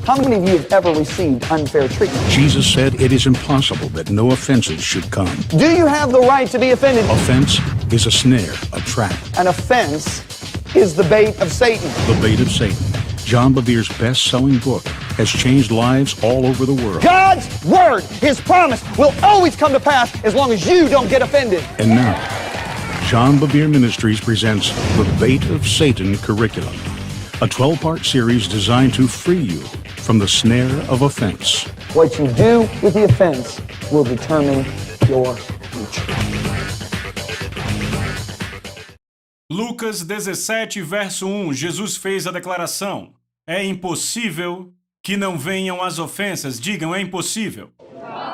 How many of you have ever received unfair treatment? Jesus said it is impossible that no offenses should come. Do you have the right to be offended? Offense is a snare, a trap. An offense is the bait of Satan. The bait of Satan. John Bevere's best-selling book has changed lives all over the world. God's word, His promise, will always come to pass as long as you don't get offended. And now, John Bevere Ministries presents The Bait of Satan Curriculum, a 12-part series designed to free you from the snare of offense. What you do with the offense will determine your future. Lucas 17, verso 1, Jesus fez a declaração: é impossível que não venham as ofensas. Digam, é impossível.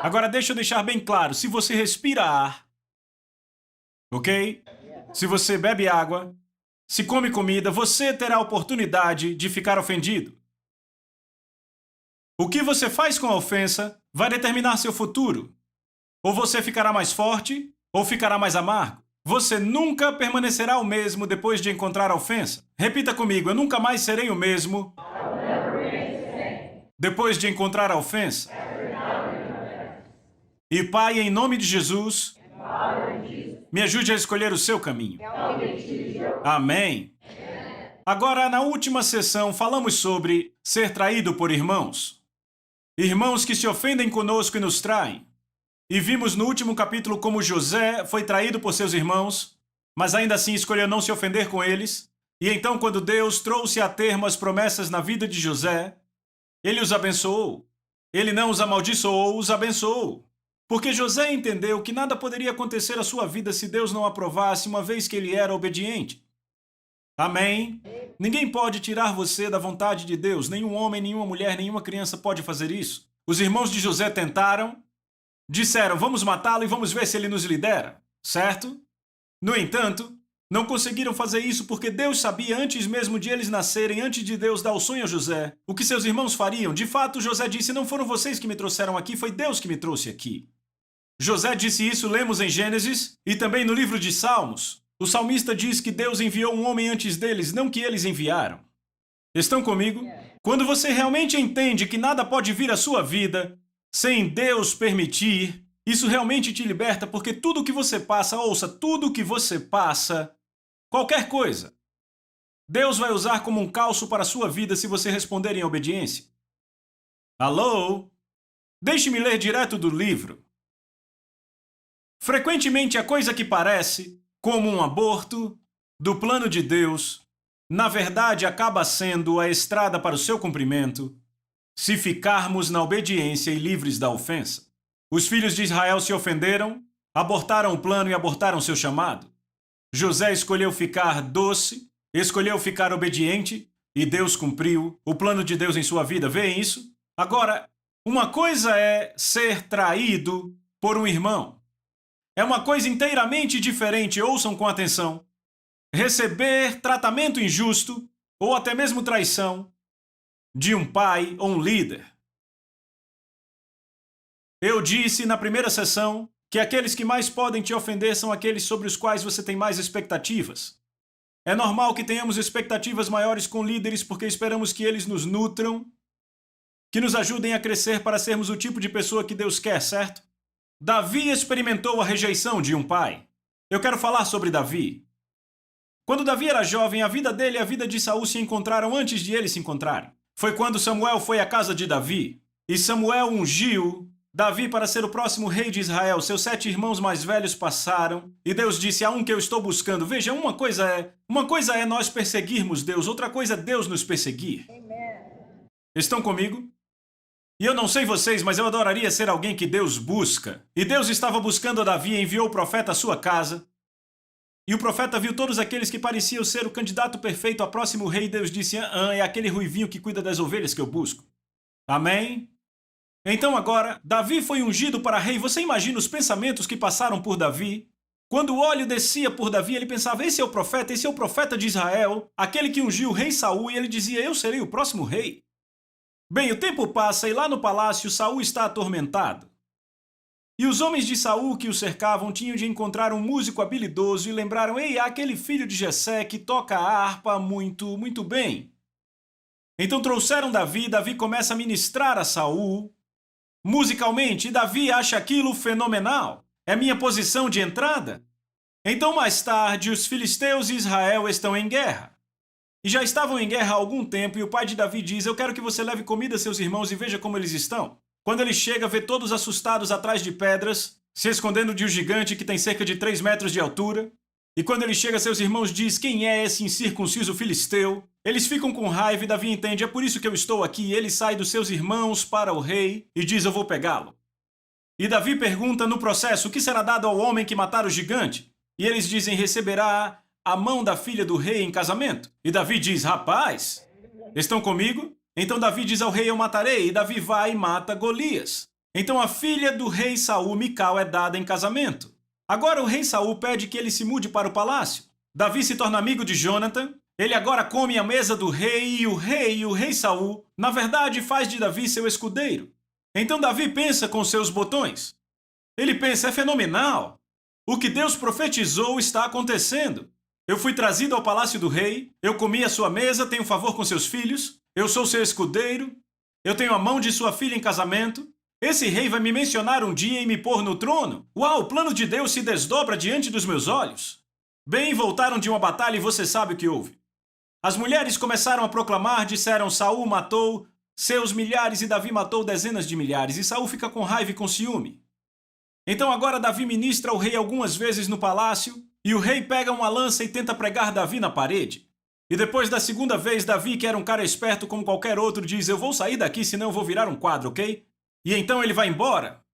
Agora deixa eu deixar bem claro, se você respira ar, ok? Se você bebe água, se come comida, você terá a oportunidade de ficar ofendido. O que você faz com a ofensa vai determinar seu futuro. Ou você ficará mais forte, ou ficará mais amargo. Você nunca permanecerá o mesmo depois de encontrar a ofensa. Repita comigo, eu nunca mais serei o mesmo depois de encontrar a ofensa. E Pai, em nome de Jesus, me ajude a escolher o seu caminho. Amém. Agora, na última sessão, falamos sobre ser traído por irmãos. Irmãos que se ofendem conosco e nos traem. E vimos no último capítulo como José foi traído por seus irmãos, mas ainda assim escolheu não se ofender com eles. E então, quando Deus trouxe a termo as promessas na vida de José, ele os abençoou. Ele não os amaldiçoou, os abençoou. Porque José entendeu que nada poderia acontecer à sua vida se Deus não aprovasse, uma vez que ele era obediente. Amém? Ninguém pode tirar você da vontade de Deus. Nenhum homem, nenhuma mulher, nenhuma criança pode fazer isso. Os irmãos de José tentaram, disseram, vamos matá-lo e vamos ver se ele nos lidera, certo? No entanto, não conseguiram fazer isso porque Deus sabia, antes mesmo de eles nascerem, antes de Deus dar o sonho a José, o que seus irmãos fariam. De fato, José disse, não foram vocês que me trouxeram aqui, foi Deus que me trouxe aqui. José disse isso, lemos em Gênesis e também no livro de Salmos. O salmista diz que Deus enviou um homem antes deles, não que eles enviaram. Estão comigo? Quando você realmente entende que nada pode vir à sua vida sem Deus permitir, isso realmente te liberta, porque tudo que você passa, ouça, tudo que você passa, qualquer coisa, Deus vai usar como um calço para a sua vida se você responder em obediência. Alô? Deixe-me ler direto do livro. Frequentemente a coisa que parece como um aborto do plano de Deus, na verdade acaba sendo a estrada para o seu cumprimento, se ficarmos na obediência e livres da ofensa. Os filhos de Israel se ofenderam, abortaram o plano e abortaram seu chamado. José escolheu ficar doce, escolheu ficar obediente e Deus cumpriu o plano de Deus em sua vida. Veem isso? Agora, uma coisa é ser traído por um irmão. É uma coisa inteiramente diferente, ouçam com atenção. Receber tratamento injusto ou até mesmo traição de um pai ou um líder. Eu disse na primeira sessão que aqueles que mais podem te ofender são aqueles sobre os quais você tem mais expectativas. É normal que tenhamos expectativas maiores com líderes porque esperamos que eles nos nutram, que nos ajudem a crescer para sermos o tipo de pessoa que Deus quer, certo? Davi experimentou a rejeição de um pai. Eu quero falar sobre Davi. Quando Davi era jovem, a vida dele e a vida de Saul se encontraram antes de eles se encontrarem. Foi quando Samuel foi à casa de Davi, e Samuel ungiu Davi para ser o próximo rei de Israel. Seus 7 irmãos mais velhos passaram, e Deus disse, há um que eu estou buscando. Veja, uma coisa é nós perseguirmos Deus, outra coisa é Deus nos perseguir. Estão comigo? E eu não sei vocês, mas eu adoraria ser alguém que Deus busca. E Deus estava buscando a Davi e enviou o profeta à sua casa. E o profeta viu todos aqueles que pareciam ser o candidato perfeito ao próximo rei, e Deus disse, é aquele ruivinho que cuida das ovelhas que eu busco. Amém? Então agora, Davi foi ungido para rei. Você imagina os pensamentos que passaram por Davi? Quando o óleo descia por Davi, ele pensava, esse é o profeta de Israel, aquele que ungiu o rei Saul, e ele dizia, eu serei o próximo rei. Bem, o tempo passa e lá no palácio Saul está atormentado. E os homens de Saul que o cercavam tinham de encontrar um músico habilidoso e lembraram, ei, há aquele filho de Jessé que toca a harpa muito bem. Então trouxeram Davi, Davi começa a ministrar a Saul musicalmente, e Davi acha aquilo fenomenal. É minha posição de entrada. Então mais tarde, os filisteus e Israel estão em guerra. E já estavam em guerra há algum tempo, e o pai de Davi diz: eu quero que você leve comida a seus irmãos e veja como eles estão. Quando ele chega, vê todos assustados atrás de pedras, se escondendo de um gigante que tem cerca de 3 metros de altura. E quando ele chega, seus irmãos diz: quem é esse incircunciso filisteu? Eles ficam com raiva e Davi entende: é por isso que eu estou aqui. E ele sai dos seus irmãos para o rei e diz: eu vou pegá-lo. E Davi pergunta no processo: o que será dado ao homem que matar o gigante? E eles dizem: receberá a mão da filha do rei em casamento. E Davi diz: rapaz, estão comigo? Então Davi diz ao rei: eu matarei. E Davi vai e mata Golias. Então a filha do rei Saul, Mical, é dada em casamento. Agora o rei Saul pede que ele se mude para o palácio. Davi se torna amigo de Jonathan. Ele agora come à mesa do rei, e o rei Saul, na verdade, faz de Davi seu escudeiro. Então Davi pensa com seus botões. Ele pensa: é fenomenal. O que Deus profetizou está acontecendo. Eu fui trazido ao palácio do rei, eu comi à sua mesa, tenho favor com seus filhos, eu sou seu escudeiro, eu tenho a mão de sua filha em casamento. Esse rei vai me mencionar um dia e me pôr no trono. Uau, o plano de Deus se desdobra diante dos meus olhos. Bem, voltaram de uma batalha e você sabe o que houve. As mulheres começaram a proclamar, disseram: Saul matou seus milhares e Davi matou dezenas de milhares. E Saul fica com raiva e com ciúme. Então agora Davi ministra ao rei algumas vezes no palácio, e o rei pega uma lança e tenta pregar Davi na parede. E depois da segunda vez, Davi, que era um cara esperto como qualquer outro, diz: eu vou sair daqui, senão eu vou virar um quadro, ok? E então ele vai embora.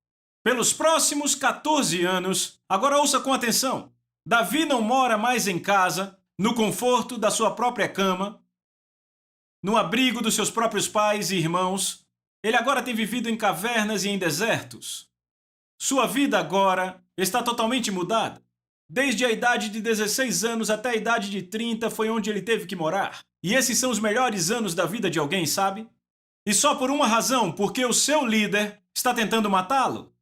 Pelos próximos 14 anos, agora ouça com atenção, Davi não mora mais em casa, no conforto da sua própria cama, no abrigo dos seus próprios pais e irmãos. Ele agora tem vivido em cavernas e em desertos. Sua vida agora está totalmente mudada. Desde a idade de 16 anos até a idade de 30 foi onde ele teve que morar. E esses são os melhores anos da vida de alguém, sabe? E só por uma razão, porque o seu líder está tentando matá-lo.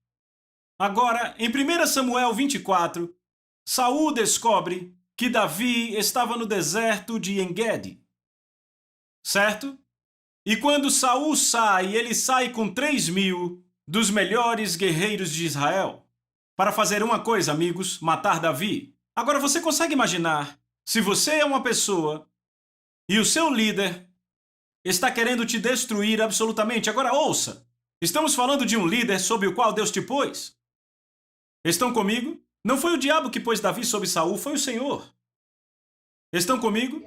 Agora, em 1 Samuel 24, Saul descobre que Davi estava no deserto de En-Gedi. Certo? E quando Saul sai, ele sai com 3.000 dos melhores guerreiros de Israel para fazer uma coisa, amigos: matar Davi. Agora você consegue imaginar, se você é uma pessoa e o seu líder está querendo te destruir absolutamente. Agora ouça, estamos falando de um líder sob o qual Deus te pôs. Estão comigo? Não foi o diabo que pôs Davi sobre Saul, foi o Senhor. Estão comigo?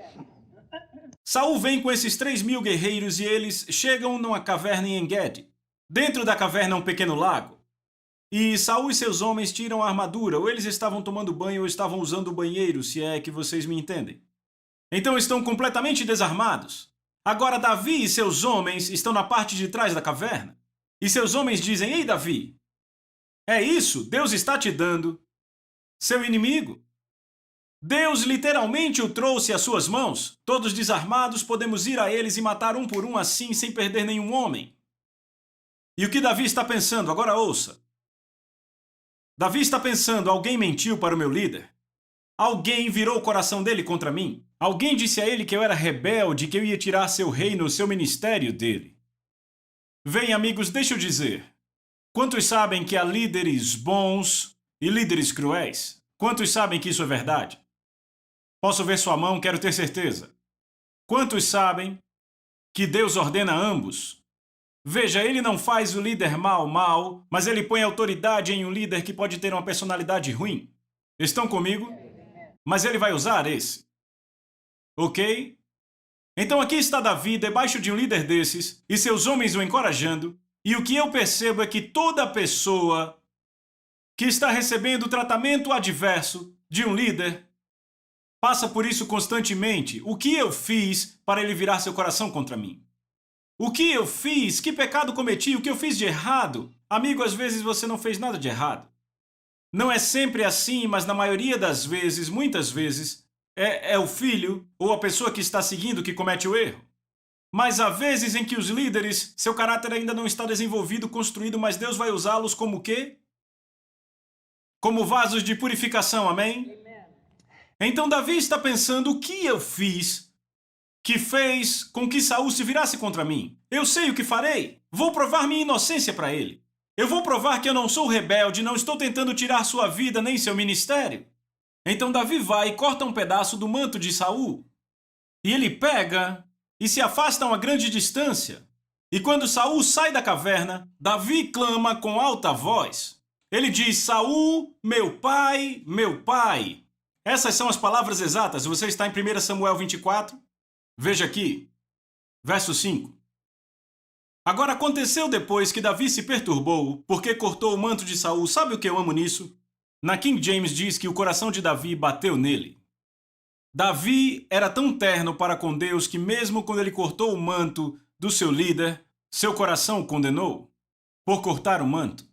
Saul vem com esses 3.000 guerreiros e eles chegam numa caverna em En-Gedi. Dentro da caverna é um pequeno lago. E Saul e seus homens tiram a armadura, ou eles estavam tomando banho ou estavam usando o banheiro, se é que vocês me entendem. Então estão completamente desarmados. Agora Davi e seus homens estão na parte de trás da caverna. E seus homens dizem: ei, Davi, é isso, Deus está te dando seu inimigo. Deus literalmente o trouxe às suas mãos. Todos desarmados, podemos ir a eles e matar um por um assim, sem perder nenhum homem. E o que Davi está pensando? Agora ouça. Davi está pensando: alguém mentiu para o meu líder. Alguém virou o coração dele contra mim. Alguém disse a ele que eu era rebelde, que eu ia tirar seu reino, seu ministério dele. Vem, amigos, deixa eu dizer. Quantos sabem que há líderes bons e líderes cruéis? Quantos sabem que isso é verdade? Posso ver sua mão, quero ter certeza. Quantos sabem que Deus ordena ambos? Veja, ele não faz o líder mal, mas ele põe autoridade em um líder que pode ter uma personalidade ruim. Estão comigo? Mas ele vai usar esse. Ok? Então aqui está Davi, debaixo de um líder desses, e seus homens o encorajando, e o que eu percebo é que toda pessoa que está recebendo tratamento adverso de um líder passa por isso constantemente. O que eu fiz para ele virar seu coração contra mim? O que eu fiz? Que pecado cometi? O que eu fiz de errado? Amigo, às vezes você não fez nada de errado. Não é sempre assim, mas na maioria das vezes, muitas vezes, é o filho ou a pessoa que está seguindo que comete o erro. Mas há vezes em que os líderes, seu caráter ainda não está desenvolvido, construído, mas Deus vai usá-los como o quê? Como vasos de purificação, amém? Então Davi está pensando: o que eu fiz que fez com que Saul se virasse contra mim. Eu sei o que farei. Vou provar minha inocência para ele. Eu vou provar que eu não sou rebelde, não estou tentando tirar sua vida nem seu ministério. Então Davi vai e corta um pedaço do manto de Saul. E ele pega e se afasta a uma grande distância. E quando Saul sai da caverna, Davi clama com alta voz. Ele diz: Saul, meu pai, meu pai. Essas são as palavras exatas. Você está em 1 Samuel 24. Veja aqui, verso 5. Agora aconteceu depois que Davi se perturbou, porque cortou o manto de Saul. Sabe o que eu amo nisso? Na King James diz que o coração de Davi bateu nele. Davi era tão terno para com Deus que mesmo quando ele cortou o manto do seu líder, seu coração o condenou por cortar o manto.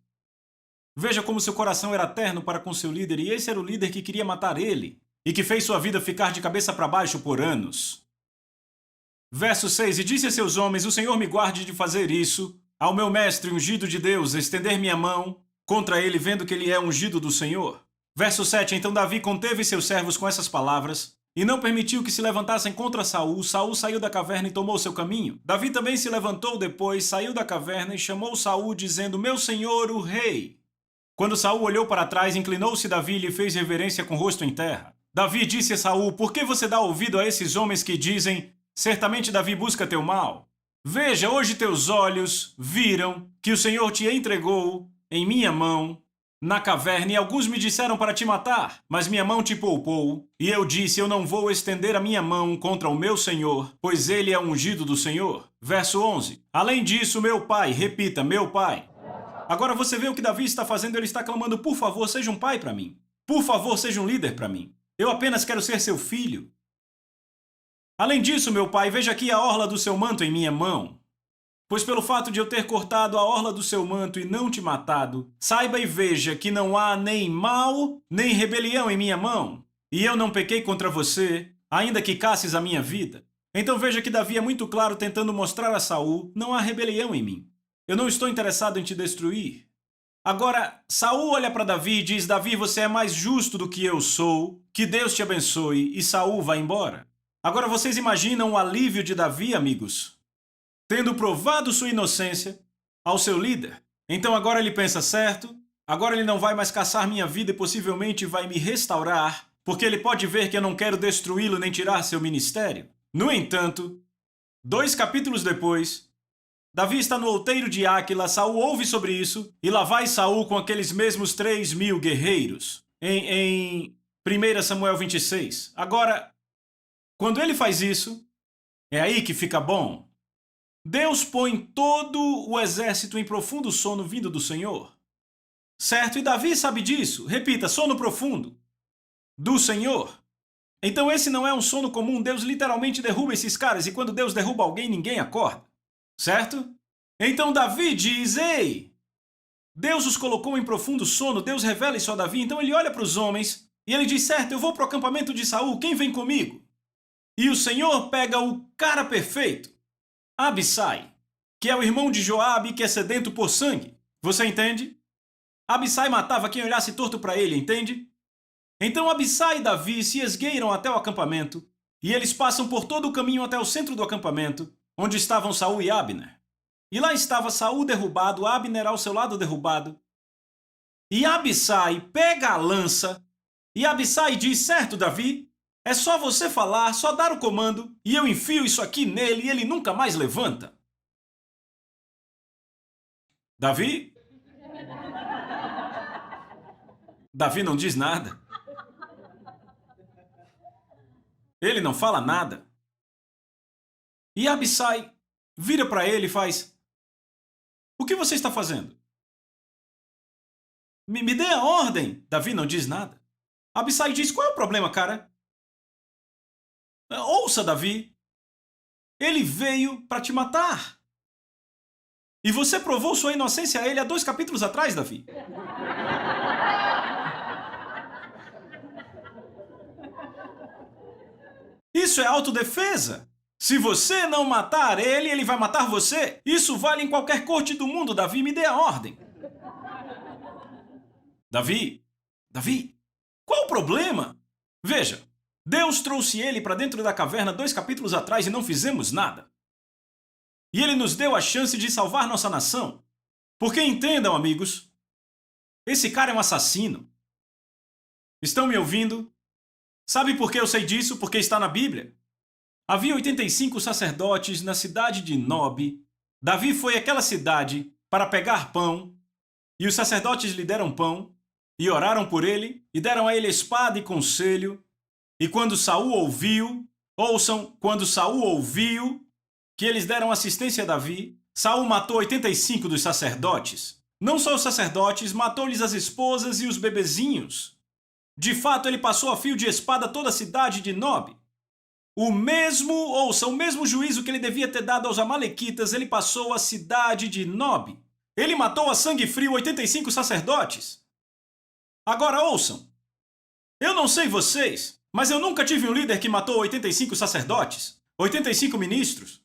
Veja como seu coração era terno para com seu líder, e esse era o líder que queria matar ele e que fez sua vida ficar de cabeça para baixo por anos. Verso 6, e disse a seus homens, o Senhor me guarde de fazer isso, ao meu mestre ungido de Deus, estender minha mão contra ele, vendo que ele é ungido do Senhor. Verso 7, então Davi conteve seus servos com essas palavras, e não permitiu que se levantassem contra Saul. Saul saiu da caverna e tomou seu caminho. Davi também se levantou depois, saiu da caverna e chamou Saul, dizendo, meu senhor, o rei. Quando Saul olhou para trás, inclinou-se Davi e lhe fez reverência com o rosto em terra. Davi disse a Saul, por que você dá ouvido a esses homens que dizem, certamente Davi busca teu mal? Veja, hoje teus olhos viram que o Senhor te entregou em minha mão na caverna, e alguns me disseram para te matar, mas minha mão te poupou. E eu disse, eu não vou estender a minha mão contra o meu Senhor, pois ele é ungido do Senhor. Verso 11. Além disso, meu pai, repita, meu pai. Agora você vê o que Davi está fazendo, ele está clamando, por favor, seja um pai para mim. Por favor, seja um líder para mim. Eu apenas quero ser seu filho. Além disso, meu pai, veja aqui a orla do seu manto em minha mão. Pois pelo fato de eu ter cortado a orla do seu manto e não te matado, saiba e veja que não há nem mal, nem rebelião em minha mão. E eu não pequei contra você, ainda que casses a minha vida. Então veja que Davi é muito claro tentando mostrar a Saul, não há rebelião em mim. Eu não estou interessado em te destruir. Agora, Saul olha para Davi e diz, Davi, você é mais justo do que eu sou, que Deus te abençoe, e Saul vai embora. Agora vocês imaginam o alívio de Davi, amigos? Tendo provado sua inocência ao seu líder. Então agora ele pensa, certo, agora ele não vai mais caçar minha vida e possivelmente vai me restaurar, porque ele pode ver que eu não quero destruí-lo nem tirar seu ministério. No entanto, 2 capítulos depois, Davi está no outeiro de Áquila, Saul ouve sobre isso, e lá vai Saul com aqueles mesmos 3.000 guerreiros, em 1 Samuel 26. Agora, quando ele faz isso, é aí que fica bom. Deus põe todo o exército em profundo sono vindo do Senhor. Certo? E Davi sabe disso. Repita, sono profundo do Senhor. Então esse não é um sono comum. Deus literalmente derruba esses caras, e quando Deus derruba alguém, ninguém acorda. Certo? Então Davi diz, ei, Deus os colocou em profundo sono, Deus revela isso a Davi. Então ele olha para os homens e ele diz, certo, eu vou para o acampamento de Saul, quem vem comigo? E o Senhor pega o cara perfeito, Abissai, que é o irmão de Joabe, que é sedento por sangue. Você entende? Abissai matava quem olhasse torto para ele, entende? Então Abissai e Davi se esgueiram até o acampamento, e eles passam por todo o caminho até o centro do acampamento, onde estavam Saul e Abner. E lá estava Saul derrubado, Abner ao seu lado derrubado. E Abissai pega a lança, e Abissai diz, certo, Davi, é só você falar, só dar o comando, e eu enfio isso aqui nele e ele nunca mais levanta. Davi? Davi não diz nada. Ele não fala nada. E Abissai vira para ele e faz, o que você está fazendo? Me dê a ordem. Davi não diz nada. Abissai diz, qual é o problema, cara? Ouça, Davi, ele veio para te matar. E você provou sua inocência a ele há 2 capítulos atrás, Davi. Isso é autodefesa. Se você não matar ele, ele vai matar você. Isso vale em qualquer corte do mundo, Davi, me dê a ordem. Davi, qual o problema? Veja, Deus trouxe ele para dentro da caverna 2 capítulos atrás e não fizemos nada. E ele nos deu a chance de salvar nossa nação. Porque entendam, amigos, esse cara é um assassino. Estão me ouvindo? Sabe por que eu sei disso? Porque está na Bíblia. Havia 85 sacerdotes na cidade de Nob. Davi foi àquela cidade para pegar pão, e os sacerdotes lhe deram pão, e oraram por ele, e deram a ele espada e conselho. E quando Saul ouviu, ouçam, quando Saul ouviu que eles deram assistência a Davi, Saul matou 85 dos sacerdotes. Não só os sacerdotes, matou-lhes as esposas e os bebezinhos. De fato, ele passou a fio de espada toda a cidade de Nob. O mesmo juízo que ele devia ter dado aos amalequitas, ele passou à cidade de Nob. Ele matou a sangue frio 85 sacerdotes. Agora ouçam. Eu não sei vocês, mas eu nunca tive um líder que matou 85 sacerdotes, 85 ministros.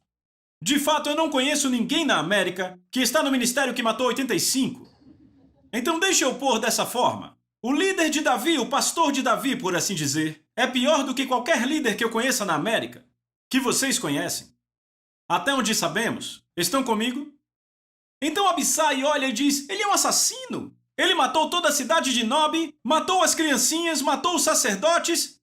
De fato, eu não conheço ninguém na América que está no ministério que matou 85. Então deixa eu pôr dessa forma. O líder de Davi, o pastor de Davi, por assim dizer, é pior do que qualquer líder que eu conheça na América, que vocês conhecem. Até onde sabemos. Estão comigo? Então Abissai olha e diz, ele é um assassino. Ele matou toda a cidade de Nob, matou as criancinhas, matou os sacerdotes.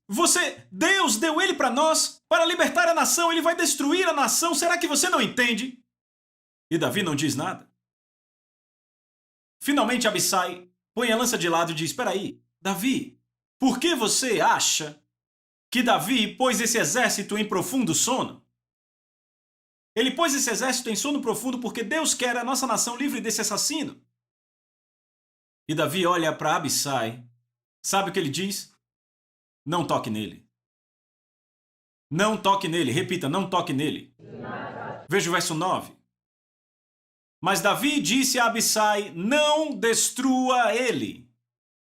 Deus deu ele para nós, para libertar a nação, ele vai destruir a nação. Será que você não entende? E Davi não diz nada. Finalmente Abissai põe a lança de lado e diz, espera aí, Davi, por que você acha que Davi pôs esse exército em profundo sono? Ele pôs esse exército em sono profundo porque Deus quer a nossa nação livre desse assassino. E Davi olha para Abissai. Sabe o que ele diz? Não toque nele. Não toque nele. Repita, não toque nele. Veja o verso 9. Mas Davi disse a Abissai, não destrua ele.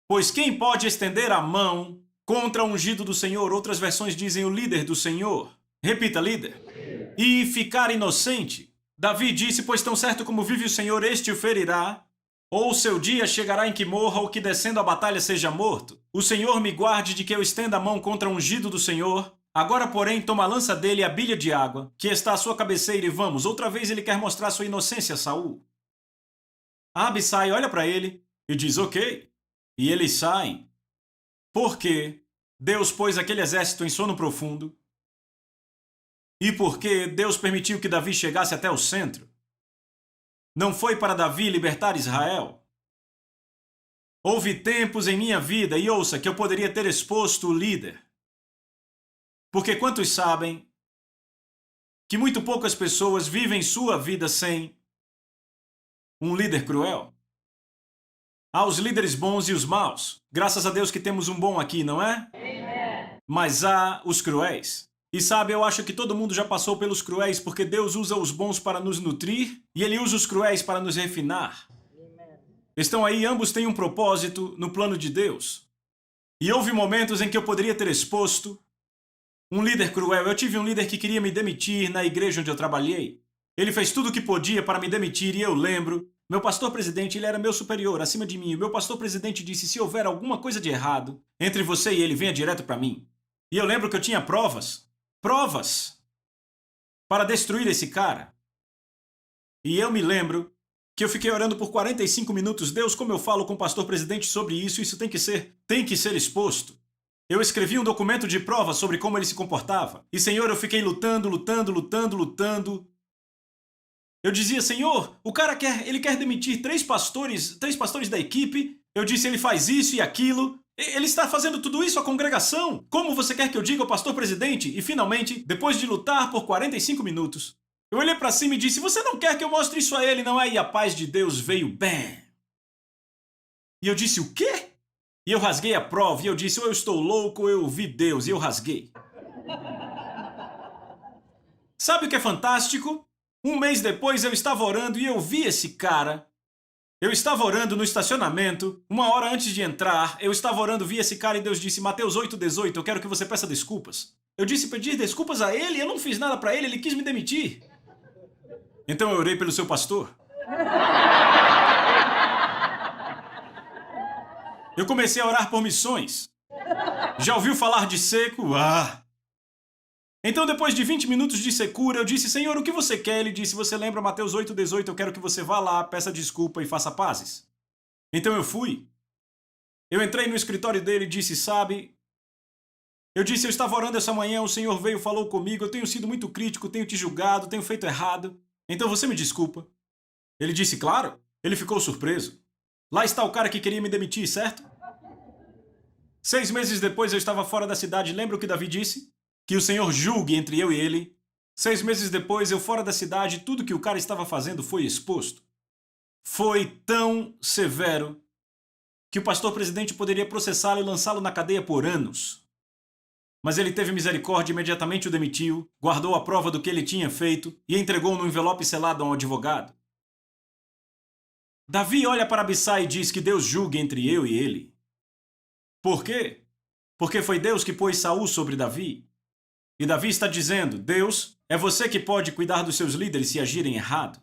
Pois quem pode estender a mão contra o ungido do Senhor? Outras versões dizem o líder do Senhor. Repita, líder. E ficar inocente. Davi disse, pois tão certo como vive o Senhor, este o ferirá. Ou seu dia chegará em que morra, ou que descendo a batalha seja morto. O Senhor me guarde de que eu estenda a mão contra o ungido do Senhor. Agora, porém, toma a lança dele e a bilha de água, que está à sua cabeceira, e vamos. Outra vez ele quer mostrar sua inocência a Saul. Abissai olha para ele e diz, ok. E eles saem. Por quê? Deus pôs aquele exército em sono profundo. E por que Deus permitiu que Davi chegasse até o centro? Não foi para Davi libertar Israel? Houve tempos em minha vida, e ouça, que eu poderia ter exposto o líder. Porque quantos sabem que muito poucas pessoas vivem sua vida sem um líder cruel? Há os líderes bons e os maus. Graças a Deus que temos um bom aqui, não é? Amém. Mas há os cruéis. E sabe, eu acho que todo mundo já passou pelos cruéis, porque Deus usa os bons para nos nutrir e Ele usa os cruéis para nos refinar. Estão aí, ambos têm um propósito no plano de Deus. E houve momentos em que eu poderia ter exposto um líder cruel. Eu tive um líder que queria me demitir na igreja onde eu trabalhei. Ele fez tudo o que podia para me demitir e eu lembro. Meu pastor-presidente, ele era meu superior, acima de mim. O meu pastor-presidente disse, se houver alguma coisa de errado entre você e ele, venha direto para mim. E eu lembro que eu tinha provas para destruir esse cara. E eu me lembro que eu fiquei orando por 45 minutos. Deus, como eu falo com o pastor-presidente sobre isso, isso tem que ser exposto. Eu escrevi um documento de prova sobre como ele se comportava. E, Senhor, eu fiquei lutando. Eu dizia, Senhor, o cara quer demitir três pastores da equipe. Eu disse, ele faz isso e aquilo. Ele está fazendo tudo isso à congregação. Como você quer que eu diga ao pastor-presidente? E, finalmente, depois de lutar por 45 minutos, eu olhei para cima e disse, você não quer que eu mostre isso a ele, não é? E a paz de Deus veio, bam! E eu disse, o quê? E eu rasguei a prova, e eu disse, ou eu estou louco, ou eu vi Deus, e eu rasguei. Sabe o que é fantástico? Um mês depois eu estava orando e eu vi esse cara. Eu estava orando no estacionamento, uma hora antes de entrar, eu estava orando, vi esse cara e Deus disse, Mateus 8,18, eu quero que você peça desculpas. Eu disse, pedir desculpas a ele? Eu não fiz nada para ele quis me demitir. Então eu orei pelo seu pastor. Eu comecei a orar por missões. Já ouviu falar de seco? Ah! Então, depois de 20 minutos de secura, eu disse, Senhor, o que você quer? Ele disse, você lembra Mateus 8,18, eu quero que você vá lá, peça desculpa e faça pazes. Então eu fui. Eu entrei no escritório dele e disse, sabe, eu disse, eu estava orando essa manhã, o Senhor veio, falou comigo, eu tenho sido muito crítico, tenho te julgado, tenho feito errado, então você me desculpa. Ele disse, claro. Ele ficou surpreso. Lá está o cara que queria me demitir, certo? 6 meses depois eu estava fora da cidade, lembra o que Davi disse? Que o Senhor julgue entre eu e ele. 6 meses depois, eu fora da cidade, tudo que o cara estava fazendo foi exposto. Foi tão severo que o pastor presidente poderia processá-lo e lançá-lo na cadeia por anos. Mas ele teve misericórdia e imediatamente o demitiu, guardou a prova do que ele tinha feito e entregou no envelope selado a um advogado. Davi olha para Abissai e diz que Deus julgue entre eu e ele. Por quê? Porque foi Deus que pôs Saul sobre Davi. E Davi está dizendo, Deus, é você que pode cuidar dos seus líderes se agirem errado.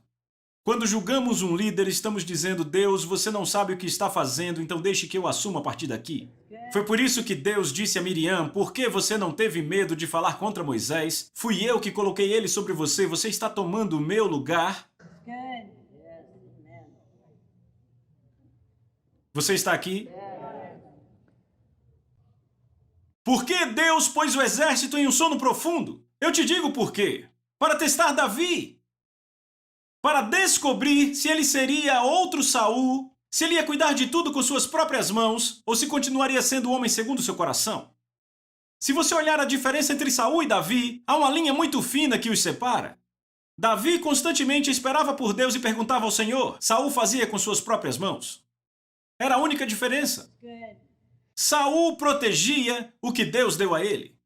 Quando julgamos um líder, estamos dizendo, Deus, você não sabe o que está fazendo, então deixe que eu assuma a partir daqui. Foi por isso que Deus disse a Miriam, por que você não teve medo de falar contra Moisés? Fui eu que coloquei ele sobre você, você está tomando o meu lugar. Você está aqui? Por que Deus pôs o exército em um sono profundo? Eu te digo por quê. Para testar Davi. Para descobrir se ele seria outro Saul, se ele ia cuidar de tudo com suas próprias mãos, ou se continuaria sendo o homem segundo seu coração. Se você olhar a diferença entre Saul e Davi, há uma linha muito fina que os separa. Davi constantemente esperava por Deus e perguntava ao Senhor. Saul fazia com suas próprias mãos. Era a única diferença. Saul protegia o que Deus deu a ele.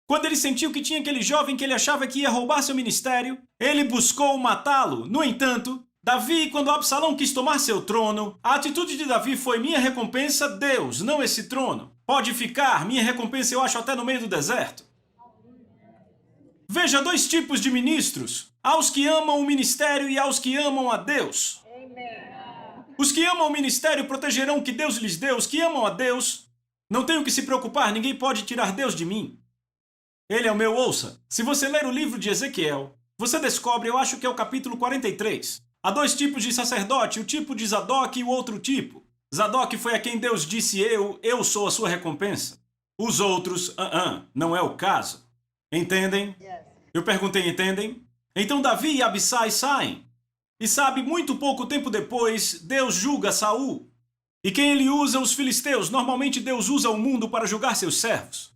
Quando ele sentiu que tinha aquele jovem que ele achava que ia roubar seu ministério, ele buscou matá-lo. No entanto, Davi, quando Absalão quis tomar seu trono, a atitude de Davi foi minha recompensa, Deus, não esse trono. Pode ficar, minha recompensa eu acho até no meio do deserto. Veja 2 tipos de ministros, aos que amam o ministério e aos que amam a Deus. Os que amam o ministério protegerão o que Deus lhes deu. Os que amam a Deus, não tenho que se preocupar, ninguém pode tirar Deus de mim. Ele é o meu, ouça. Se você ler o livro de Ezequiel, você descobre, eu acho que é o capítulo 43. Há 2 tipos de sacerdote, o tipo de Zadok e o outro tipo. Zadok foi a quem Deus disse, eu sou a sua recompensa. Os outros, não é o caso. Entendem? Eu perguntei, entendem? Então Davi e Abissai saem. E sabe, muito pouco tempo depois, Deus julga Saul. E quem ele usa? Os filisteus. Normalmente Deus usa o mundo para julgar seus servos.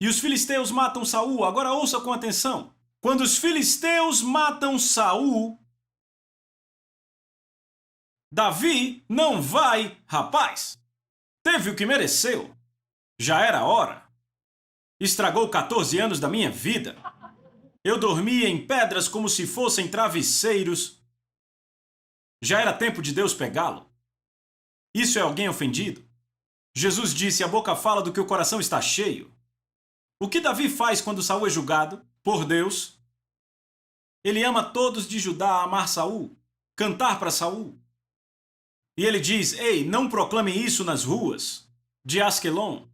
E os filisteus matam Saul. Agora ouça com atenção. Quando os filisteus matam Saul, Davi não vai, rapaz. Teve o que mereceu. Já era hora. Estragou 14 anos da minha vida. Eu dormia em pedras como se fossem travesseiros. Já era tempo de Deus pegá-lo. Isso é alguém ofendido? Jesus disse, a boca fala do que o coração está cheio. O que Davi faz quando Saul é julgado? Por Deus. Ele ama todos de Judá a amar Saul, cantar para Saul. E ele diz, ei, não proclamem isso nas ruas de Asquelon.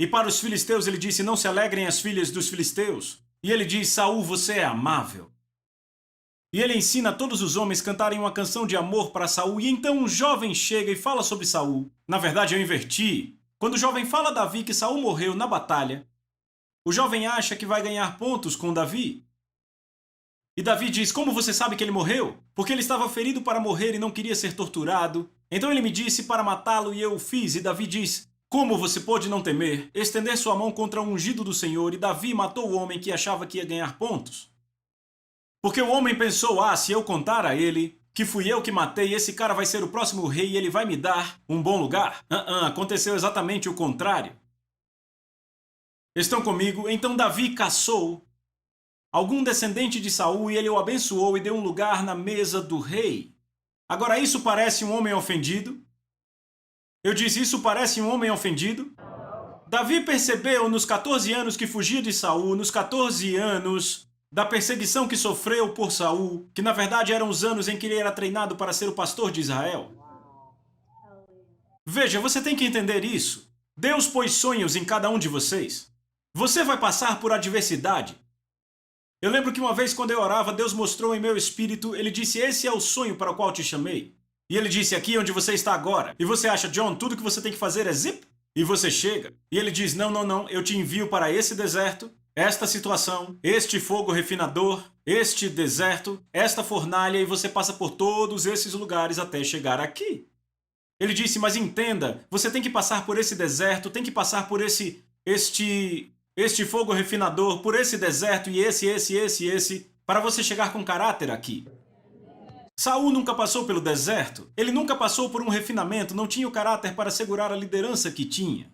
E para os filisteus ele disse, não se alegrem as filhas dos filisteus. E ele diz, Saul, você é amável. E ele ensina a todos os homens cantarem uma canção de amor para Saul. E então um jovem chega e fala sobre Saul. Na verdade, eu inverti. Quando o jovem fala a Davi que Saul morreu na batalha, o jovem acha que vai ganhar pontos com Davi. E Davi diz, como você sabe que ele morreu? Porque ele estava ferido para morrer e não queria ser torturado. Então ele me disse para matá-lo e eu o fiz. E Davi diz, como você pôde não temer, estender sua mão contra o ungido do Senhor? E Davi matou o homem que achava que ia ganhar pontos. Porque o homem pensou, se eu contar a ele que fui eu que matei, esse cara vai ser o próximo rei e ele vai me dar um bom lugar. Aconteceu exatamente o contrário. Estão comigo? Então Davi caçou algum descendente de Saul e ele o abençoou e deu um lugar na mesa do rei. Agora isso parece um homem ofendido? Eu disse, isso parece um homem ofendido? Davi percebeu nos 14 anos que fugia de Saul, nos 14 anos da perseguição que sofreu por Saul, que na verdade eram os anos em que ele era treinado para ser o pastor de Israel. Veja, você tem que entender isso. Deus pôs sonhos em cada um de vocês. Você vai passar por adversidade. Eu lembro que uma vez quando eu orava, Deus mostrou em meu espírito, Ele disse, esse é o sonho para o qual te chamei. E Ele disse, aqui onde você está agora. E você acha, John, tudo que você tem que fazer é zip? E você chega. E Ele diz, não, eu te envio para esse deserto, esta situação, este fogo refinador, este deserto, esta fornalha, e você passa por todos esses lugares até chegar aqui. Ele disse, mas entenda, você tem que passar por esse deserto, tem que passar por este fogo refinador, por esse deserto e esse, para você chegar com caráter aqui. Saul nunca passou pelo deserto, ele nunca passou por um refinamento, não tinha o caráter para segurar a liderança que tinha.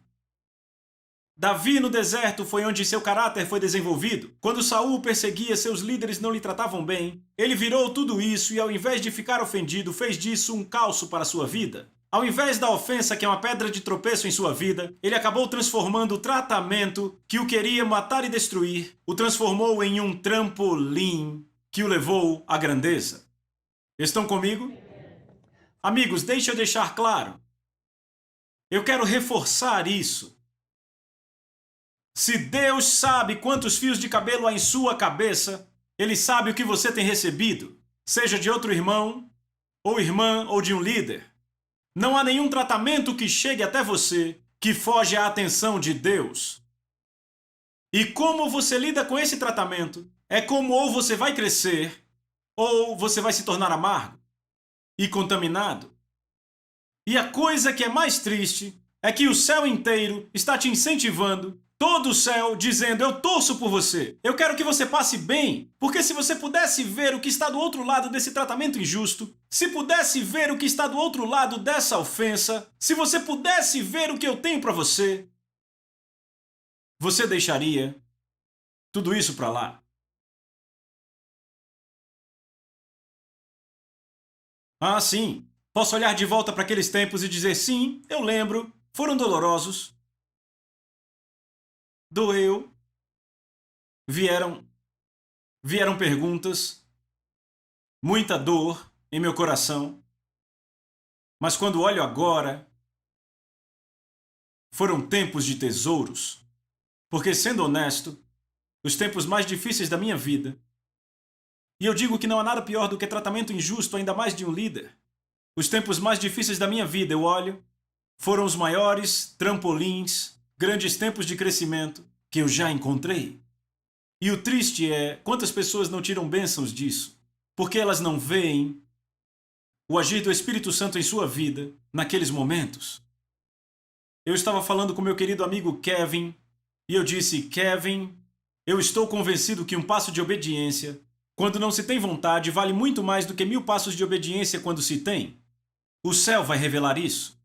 Davi no deserto foi onde seu caráter foi desenvolvido. Quando Saul perseguia, seus líderes não lhe tratavam bem. Ele virou tudo isso e ao invés de ficar ofendido, fez disso um calço para sua vida. Ao invés da ofensa, que é uma pedra de tropeço em sua vida, ele acabou transformando o tratamento que o queria matar e destruir, o transformou em um trampolim que o levou à grandeza. Estão comigo? Amigos, deixe eu deixar claro. Eu quero reforçar isso. Se Deus sabe quantos fios de cabelo há em sua cabeça, Ele sabe o que você tem recebido, seja de outro irmão, ou irmã, ou de um líder. Não há nenhum tratamento que chegue até você que foge à atenção de Deus. E como você lida com esse tratamento, é como ou você vai crescer, ou você vai se tornar amargo e contaminado. E a coisa que é mais triste é que o céu inteiro está te incentivando, todo o céu dizendo, eu torço por você, eu quero que você passe bem, porque se você pudesse ver o que está do outro lado desse tratamento injusto, se pudesse ver o que está do outro lado dessa ofensa, se você pudesse ver o que eu tenho para você, você deixaria tudo isso para lá. Ah, sim, posso olhar de volta para aqueles tempos e dizer, sim, eu lembro, foram dolorosos. Doeu, vieram perguntas, muita dor em meu coração, mas quando olho agora, foram tempos de tesouros, porque sendo honesto, os tempos mais difíceis da minha vida, e eu digo que não há nada pior do que tratamento injusto, ainda mais de um líder, os tempos mais difíceis da minha vida, eu olho, foram os maiores trampolins, grandes tempos de crescimento que eu já encontrei. E o triste é quantas pessoas não tiram bênçãos disso, porque elas não veem o agir do Espírito Santo em sua vida naqueles momentos. Eu estava falando com meu querido amigo Kevin, e eu disse, Kevin, eu estou convencido que um passo de obediência, quando não se tem vontade, vale muito mais do que 1000 passos de obediência quando se tem. O céu vai revelar isso.